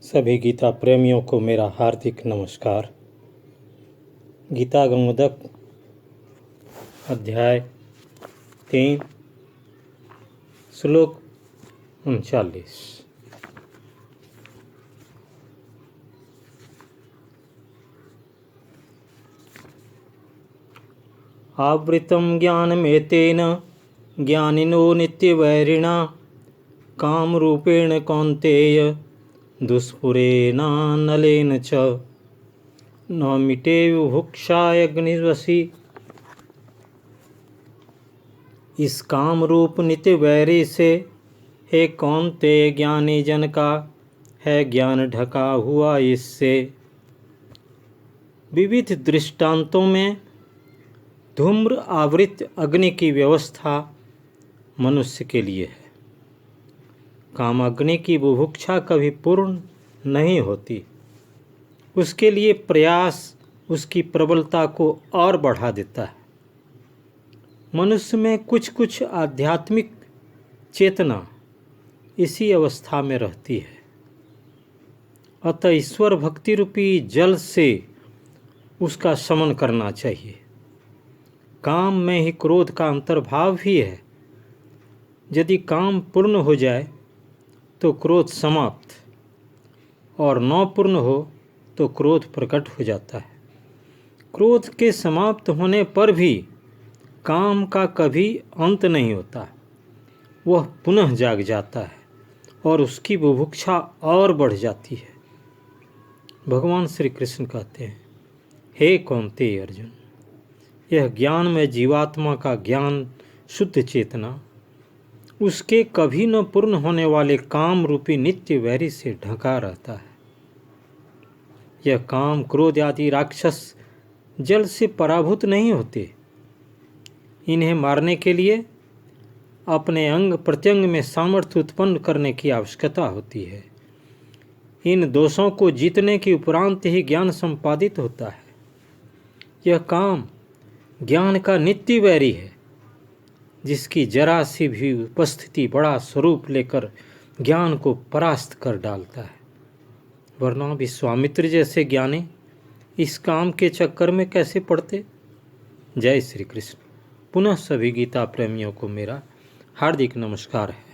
सभी गीता प्रेमियों को मेरा हार्दिक नमस्कार। गीता गंगोदक अध्याय 3 श्लोक 39। आवृतं ज्ञानमेतेन ज्ञानिनो नित्यवैरिणा कामरूपेण कौन्तेय दुष्पुरेणानलेन च न मिटे बुभुक्षाग्निवशी। इस काम रूप नित्य वैरी से हे कौन्तेय ज्ञानी जन का है ज्ञान ढका हुआ इससे। विविध दृष्टांतों में धूम्र आवृत अग्नि की व्यवस्था मनुष्य के लिए है। कामाग्नि की बुभुक्षा कभी पूर्ण नहीं होती। उसके लिए प्रयास उसकी प्रबलता को और बढ़ा देता है। मनुष्य में कुछ कुछ आध्यात्मिक चेतना इसी अवस्था में रहती है। अतः ईश्वर भक्ति रूपी जल से उसका शमन करना चाहिए। काम में ही क्रोध का अंतर्भाव भी है। यदि काम पूर्ण हो जाए तो क्रोध समाप्त, और न पूर्ण हो तो क्रोध प्रकट हो जाता है। क्रोध के समाप्त होने पर भी काम का कभी अंत नहीं होता। वह पुनः जाग जाता है और उसकी बुभुक्षा और बढ़ जाती है। भगवान श्री कृष्ण कहते हैं, हे कौन्तेय अर्जुन, यह ज्ञान में जीवात्मा का ज्ञान शुद्ध चेतना उसके कभी न पूर्ण होने वाले काम रूपी नित्य वैरी से ढका रहता है। यह काम क्रोध आदि राक्षस जल से पराभूत नहीं होते। इन्हें मारने के लिए अपने अंग प्रत्यंग में सामर्थ्य उत्पन्न करने की आवश्यकता होती है। इन दोषों को जीतने के उपरांत ही ज्ञान संपादित होता है। यह काम ज्ञान का नित्य वैरी है, जिसकी जरा सी भी उपस्थिति बड़ा स्वरूप लेकर ज्ञान को परास्त कर डालता है। वरना विश्वामित्र जैसे ज्ञानी इस काम के चक्कर में कैसे पड़ते। जय श्री कृष्ण। पुनः सभी गीता प्रेमियों को मेरा हार्दिक नमस्कार है।